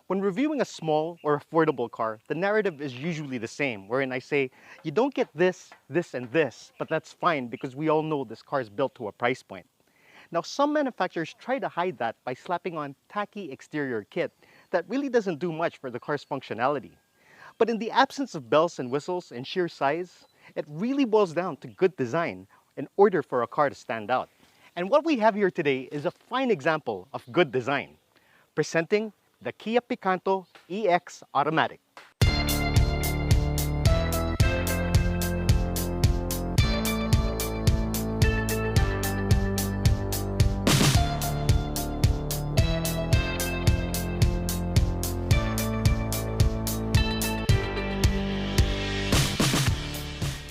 When reviewing a small or affordable car, the narrative is usually the same, wherein I say, you don't get this, this, and this, but that's fine because we all know this car is built to a price point. Now, some manufacturers try to hide that by slapping on tacky exterior kit that really doesn't do much for the car's functionality. But in the absence of bells and whistles and sheer size, it really boils down to good design in order for a car to stand out. And what we have here today is a fine example of good design, presenting the Kia Picanto EX Automatic.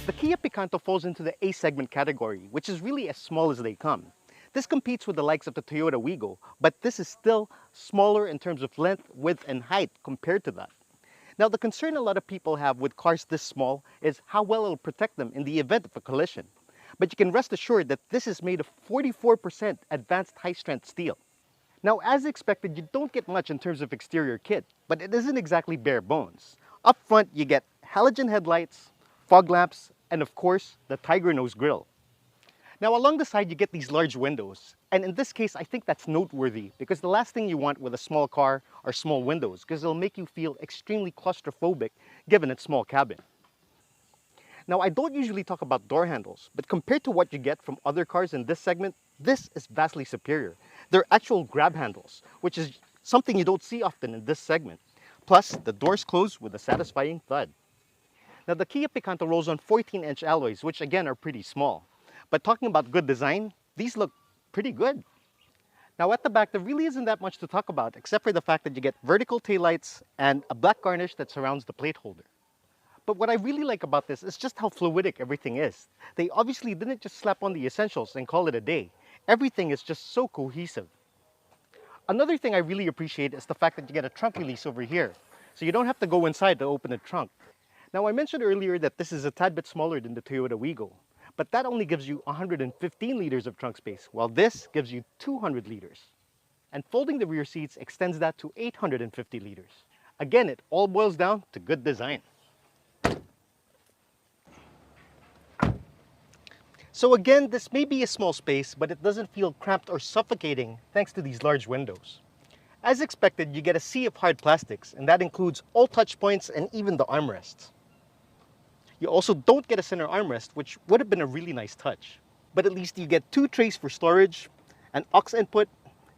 The Kia Picanto falls into the A segment category, which is really as small as they come. This competes with the likes of the Toyota Wigo, but this is still smaller in terms of length, width, and height compared to that. Now, the concern a lot of people have with cars this small is how well it'll protect them in the event of a collision. But you can rest assured that this is made of 44% advanced high-strength steel. Now, as expected, you don't get much in terms of exterior kit, but it isn't exactly bare bones. Up front, you get halogen headlights, fog lamps, and of course, the tiger nose grille. Now, along the side, you get these large windows. And in this case, I think that's noteworthy because the last thing you want with a small car are small windows because they'll make you feel extremely claustrophobic given its small cabin. Now, I don't usually talk about door handles, but compared to what you get from other cars in this segment, this is vastly superior. They're actual grab handles, which is something you don't see often in this segment. Plus, the doors close with a satisfying thud. Now, the Kia Picanto rolls on 14-inch alloys, which again are pretty small. But talking about good design, these look pretty good. Now at the back, there really isn't that much to talk about except for the fact that you get vertical taillights and a black garnish that surrounds the plate holder. But what I really like about this is just how fluidic everything is. They obviously didn't just slap on the essentials and call it a day. Everything is just so cohesive. Another thing I really appreciate is the fact that you get a trunk release over here, so you don't have to go inside to open the trunk. Now I mentioned earlier that this is a tad bit smaller than the Toyota Wigo, but that only gives you 115 liters of trunk space, while this gives you 200 liters. And folding the rear seats extends that to 850 liters. Again, it all boils down to good design. So again, this may be a small space, but it doesn't feel cramped or suffocating thanks to these large windows. As expected, you get a sea of hard plastics, and that includes all touch points and even the armrests. You also don't get a center armrest, which would have been a really nice touch. But at least you get 2 trays for storage, an aux input,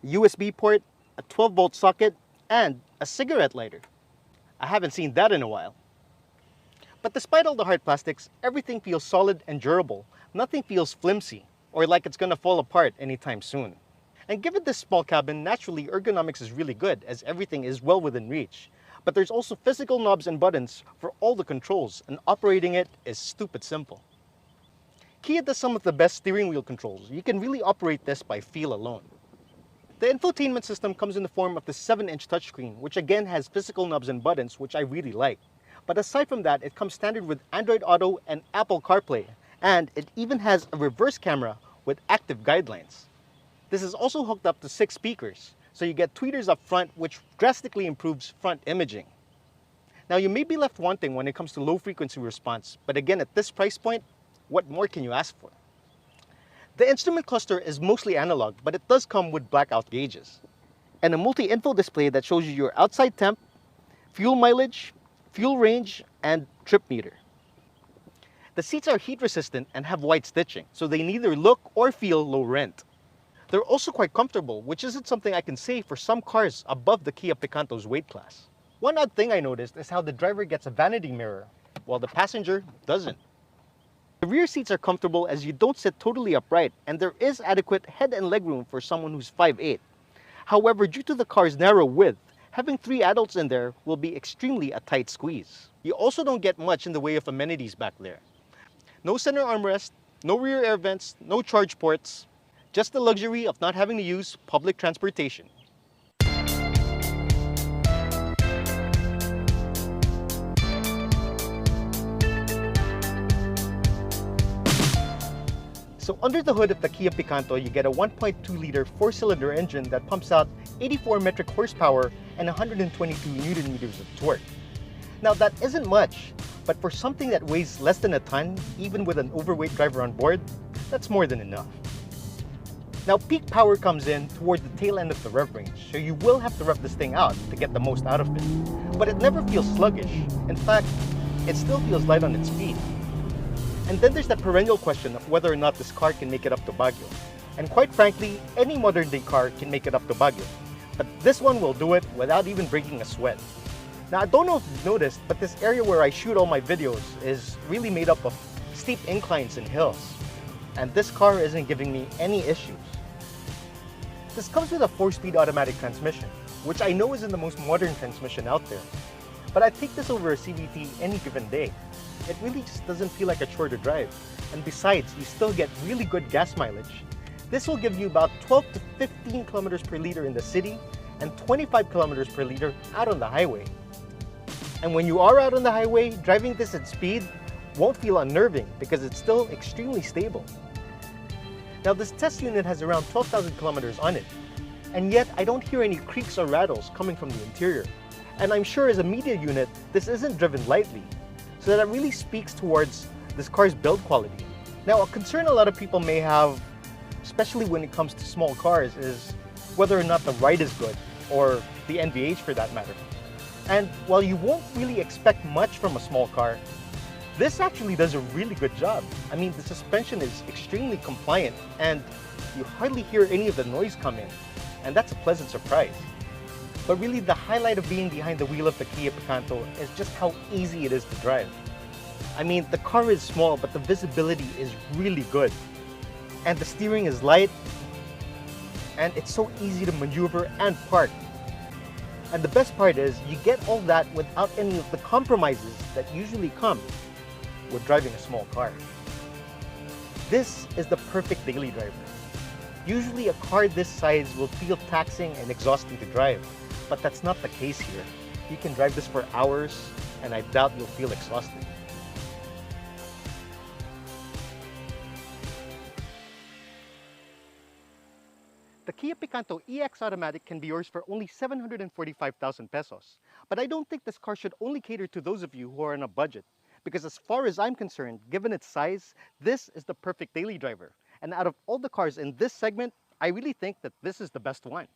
a USB port, a 12-volt socket, and a cigarette lighter. I haven't seen that in a while. But despite all the hard plastics, everything feels solid and durable. Nothing feels flimsy or like it's gonna fall apart anytime soon. And given this small cabin, naturally ergonomics is really good as everything is well within reach. But there's also physical knobs and buttons for all the controls, and operating it is stupid simple. Kia does some of the best steering wheel controls. You can really operate this by feel alone. The infotainment system comes in the form of the 7-inch touchscreen, which again has physical knobs and buttons, which I really like. But aside from that, it comes standard with Android Auto and Apple CarPlay, and it even has a reverse camera with active guidelines. This is also hooked up to 6 speakers, so you get tweeters up front, which drastically improves front imaging. Now, you may be left wanting when it comes to low frequency response, but again, at this price point, what more can you ask for? The instrument cluster is mostly analog, but it does come with blackout gauges, and a multi-info display that shows you your outside temp, fuel mileage, fuel range, and trip meter. The seats are heat resistant and have white stitching, so they neither look or feel low rent. They're also quite comfortable, which isn't something I can say for some cars above the Kia Picanto's weight class. One odd thing I noticed is how the driver gets a vanity mirror, while the passenger doesn't. The rear seats are comfortable as you don't sit totally upright, and there is adequate head and leg room for someone who's 5'8". However, due to the car's narrow width, having 3 adults in there will be extremely a tight squeeze. You also don't get much in the way of amenities back there. No center armrest, no rear air vents, no charge ports, just the luxury of not having to use public transportation. So under the hood of the Kia Picanto, you get a 1.2-liter 4-cylinder engine that pumps out 84 metric horsepower and 122 Newton meters of torque. Now that isn't much, but for something that weighs less than a ton, even with an overweight driver on board, that's more than enough. Now peak power comes in toward the tail end of the rev range, so you will have to rev this thing out to get the most out of it. But it never feels sluggish. In fact, it still feels light on its feet. And then there's that perennial question of whether or not this car can make it up to Baguio. And quite frankly, any modern day car can make it up to Baguio. But this one will do it without even breaking a sweat. Now I don't know if you've noticed, but this area where I shoot all my videos is really made up of steep inclines and hills. And this car isn't giving me any issues. This comes with a 4-speed automatic transmission, which I know isn't the most modern transmission out there. But I'd take this over a CVT any given day. It really just doesn't feel like a chore to drive. And besides, you still get really good gas mileage. This will give you about 12 to 15 kilometers per liter in the city and 25 kilometers per liter out on the highway. And when you are out on the highway, driving this at speed won't feel unnerving because it's still extremely stable. Now this test unit has around 12,000 kilometers on it, and yet I don't hear any creaks or rattles coming from the interior. And I'm sure as a media unit, this isn't driven lightly. So that really speaks towards this car's build quality. Now, a concern a lot of people may have, especially when it comes to small cars, is whether or not the ride is good, or the NVH for that matter. And while you won't really expect much from a small car, this actually does a really good job. I mean, the suspension is extremely compliant, and you hardly hear any of the noise come in, and that's a pleasant surprise. But really, the highlight of being behind the wheel of the Kia Picanto is just how easy it is to drive. I mean, the car is small, but the visibility is really good. And the steering is light, and it's so easy to maneuver and park. And the best part is, you get all that without any of the compromises that usually come with driving a small car. This is the perfect daily driver. Usually a car this size will feel taxing and exhausting to drive. But that's not the case here. You can drive this for hours, and I doubt you'll feel exhausted. The Kia Picanto EX Automatic can be yours for only 745,000 pesos. But I don't think this car should only cater to those of you who are on a budget. Because as far as I'm concerned, given its size, this is the perfect daily driver. And out of all the cars in this segment, I really think that this is the best one.